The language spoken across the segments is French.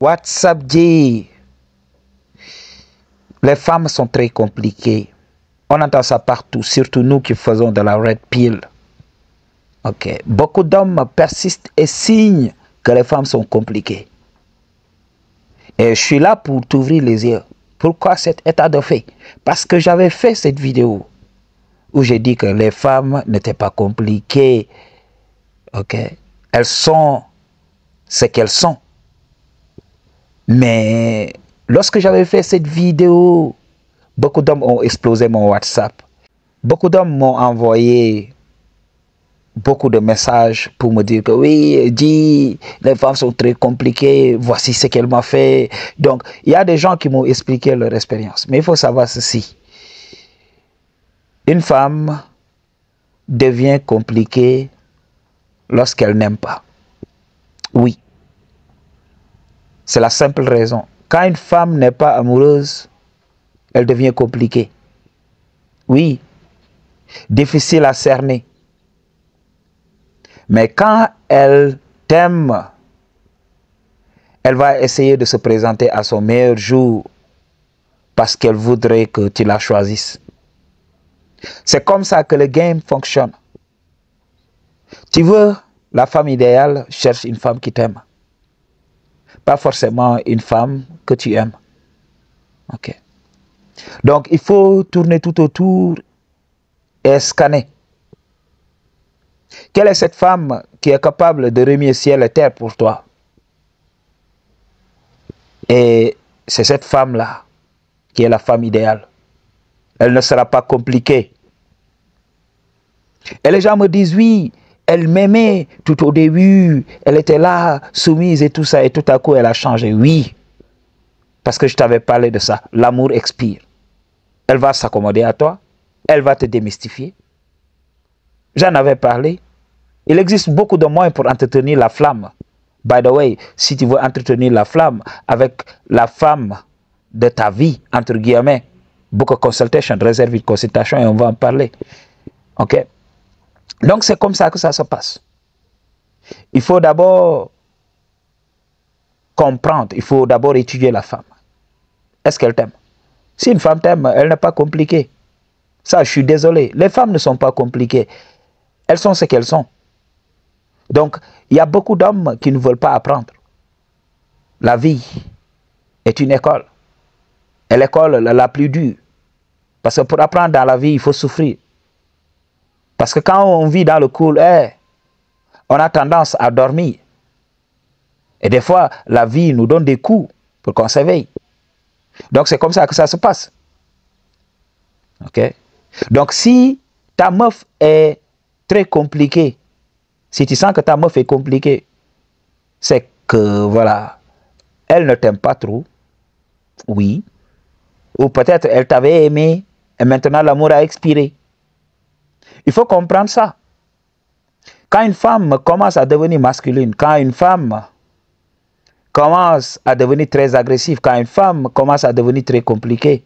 WhatsApp dit, les femmes sont très compliquées. On entend ça partout, surtout nous qui faisons de la red pill. Ok. Beaucoup d'hommes persistent et signent que les femmes sont compliquées. Et je suis là pour t'ouvrir les yeux. Pourquoi cet état de fait? Parce que j'avais fait cette vidéo où j'ai dit que les femmes n'étaient pas compliquées. Ok. Elles sont ce qu'elles sont. Mais lorsque j'avais fait cette vidéo, beaucoup d'hommes ont explosé mon WhatsApp. Beaucoup d'hommes m'ont envoyé beaucoup de messages pour me dire que oui, dis, les femmes sont très compliquées, voici ce qu'elles m'ont fait. Donc, il y a des gens qui m'ont expliqué leur expérience. Mais il faut savoir ceci. Une femme devient compliquée lorsqu'elle n'aime pas. Oui. C'est la simple raison. Quand une femme n'est pas amoureuse, elle devient compliquée. Oui. Difficile à cerner. Mais quand elle t'aime, elle va essayer de se présenter à son meilleur jour parce qu'elle voudrait que tu la choisisses. C'est comme ça que le game fonctionne. Tu veux la femme idéale, cherche une femme qui t'aime. Pas forcément une femme que tu aimes. Ok. Donc, il faut tourner tout autour et scanner. Quelle est cette femme qui est capable de remuer ciel et terre pour toi? Et c'est cette femme-là qui est la femme idéale. Elle ne sera pas compliquée. Et les gens me disent, oui, elle m'aimait tout au début, elle était là, soumise et tout ça, et tout à coup elle a changé. Oui, parce que je t'avais parlé de ça. L'amour expire. Elle va s'accommoder à toi, elle va te démystifier. J'en avais parlé. Il existe beaucoup de moyens pour entretenir la flamme. By the way, si tu veux entretenir la flamme avec la femme de ta vie, entre guillemets, book a consultation, réserve une consultation et on va en parler. Ok? Donc c'est comme ça que ça se passe. Il faut d'abord comprendre, il faut d'abord étudier la femme. Est-ce qu'elle t'aime? Si une femme t'aime, elle n'est pas compliquée. Ça, je suis désolé. Les femmes ne sont pas compliquées. Elles sont ce qu'elles sont. Donc, il y a beaucoup d'hommes qui ne veulent pas apprendre. La vie est une école. Et l'école la plus dure. Parce que pour apprendre dans la vie, il faut souffrir. Parce que quand on vit dans le cool air, on a tendance à dormir. Et des fois, la vie nous donne des coups pour qu'on s'éveille. Donc, c'est comme ça que ça se passe. Ok? Donc, si ta meuf est très compliquée, si tu sens que ta meuf est compliquée, c'est que, voilà, elle ne t'aime pas trop. Oui. Ou peut-être elle t'avait aimé et maintenant l'amour a expiré. Il faut comprendre ça. Quand une femme commence à devenir masculine, quand une femme commence à devenir très agressive, quand une femme commence à devenir très compliquée,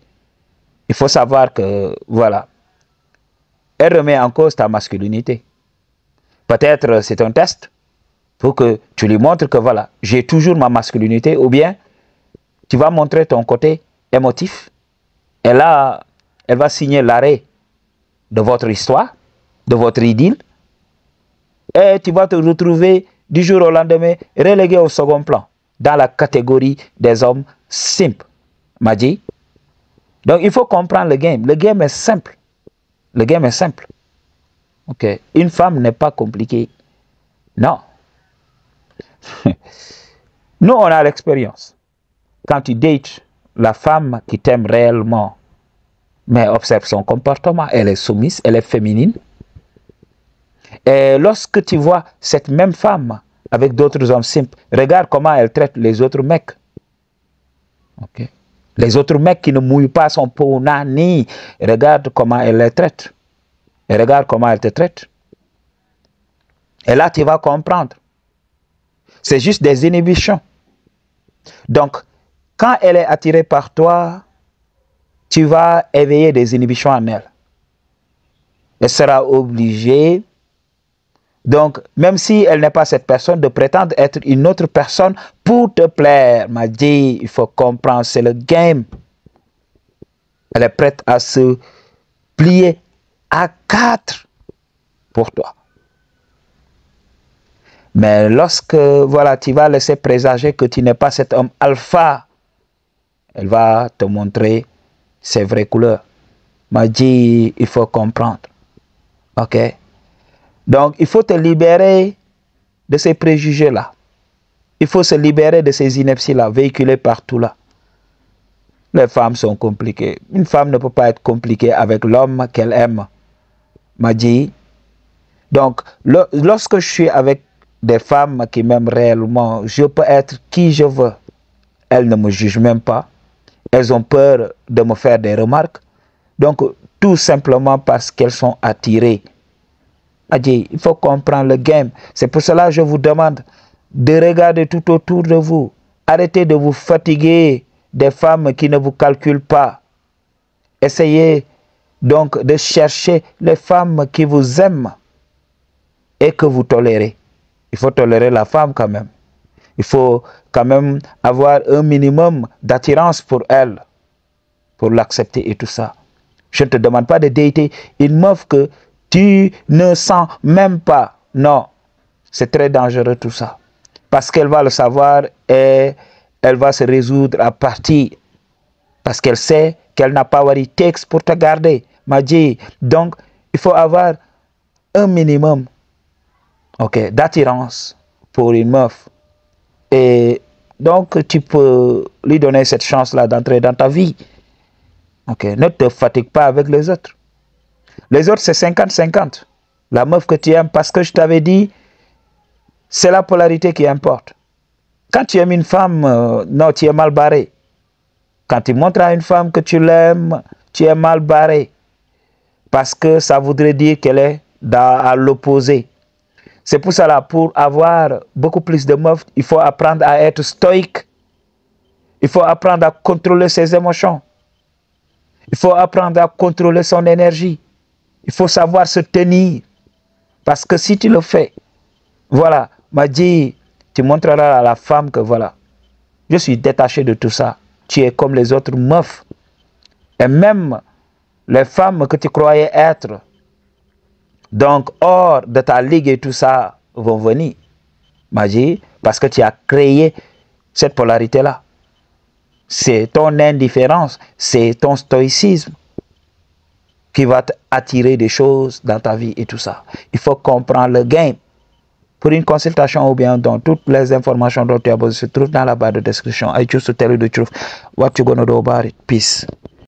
il faut savoir que, voilà, elle remet en cause ta masculinité. Peut-être c'est un test pour que tu lui montres que, voilà, j'ai toujours ma masculinité, ou bien tu vas montrer ton côté émotif. Et là, elle va signer l'arrêt de votre histoire, de votre idylle. Et tu vas te retrouver du jour au lendemain relégué au second plan, dans la catégorie des hommes simples. M'a dit. Donc, il faut comprendre le game. Le game est simple. Le game est simple. Ok. Une femme n'est pas compliquée. Non. Nous, on a l'expérience. Quand tu dates la femme qui t'aime réellement, mais observe son comportement, elle est soumise, elle est féminine. Et lorsque tu vois cette même femme avec d'autres hommes simples, regarde comment elle traite les autres mecs. Okay. Les autres mecs qui ne mouillent pas son peau, ni regarde comment elle les traite. Et regarde comment elle te traite. Et là, tu vas comprendre. C'est juste des inhibitions. Donc, quand elle est attirée par toi, tu vas éveiller des inhibitions en elle. Elle sera obligée Donc, même si elle n'est pas cette personne, de prétendre être une autre personne pour te plaire. M'a dit, il faut comprendre, c'est le game. Elle est prête à se plier à 4 pour toi. Mais lorsque, voilà, tu vas laisser présager que tu n'es pas cet homme alpha, elle va te montrer ses vraies couleurs. M'a dit, il faut comprendre. Ok? Donc, il faut te libérer de ces préjugés-là. Il faut se libérer de ces inepties-là, véhiculées partout là. Les femmes sont compliquées. Une femme ne peut pas être compliquée avec l'homme qu'elle aime. M'a dit. Donc, lorsque je suis avec des femmes qui m'aiment réellement, je peux être qui je veux. Elles ne me jugent même pas. Elles ont peur de me faire des remarques. Donc, tout simplement parce qu'elles sont attirées. Adji, il faut comprendre le game. C'est pour cela que je vous demande de regarder tout autour de vous. Arrêtez de vous fatiguer des femmes qui ne vous calculent pas. Essayez donc de chercher les femmes qui vous aiment et que vous tolérez. Il faut tolérer la femme quand même. Il faut quand même avoir un minimum d'attirance pour elle, pour l'accepter et tout ça. Je ne te demande pas de dater une meuf que tu ne sens même pas. Non, c'est très dangereux tout ça. Parce qu'elle va le savoir et elle va se résoudre à partir. Parce qu'elle sait qu'elle n'a pas what it takes pour te garder. M'a dit, donc, il faut avoir un minimum d'attirance pour une meuf. Et donc, tu peux lui donner cette chance-là d'entrer dans ta vie. Ne te fatigue pas avec les autres. Les autres, c'est 50-50. La meuf que tu aimes, parce que je t'avais dit, c'est la polarité qui importe. Quand tu aimes une femme, non, tu es mal barré. Quand tu montres à une femme que tu l'aimes, tu es mal barré. Parce que ça voudrait dire qu'elle est à l'opposé. C'est pour cela, pour avoir beaucoup plus de meufs, il faut apprendre à être stoïque. Il faut apprendre à contrôler ses émotions. Il faut apprendre à contrôler son énergie. Il faut savoir se tenir. Parce que si tu le fais, voilà, m'a dit, tu montreras à la femme que voilà, je suis détaché de tout ça. Tu es comme les autres meufs. Et même les femmes que tu croyais être, donc hors de ta ligue et tout ça, vont venir. M'a dit, parce que tu as créé cette polarité-là. C'est ton indifférence, c'est ton stoïcisme qui va attirer des choses dans ta vie et tout ça. Il faut comprendre le game. Pour une consultation ou bien dans toutes les informations dont tu as besoin se trouvent dans la barre de description. I choose to tell you the truth. What you gonna do about it? Peace.